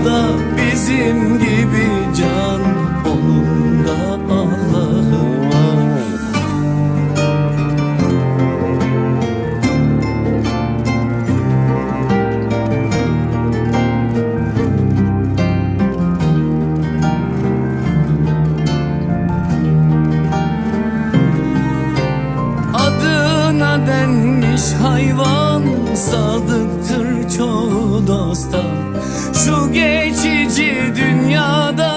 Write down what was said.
da bizim gibi can, onun da Allah'ı var. Adına denmiş hayvan, sadıktır çoğu dosta. Şu geçici dünyada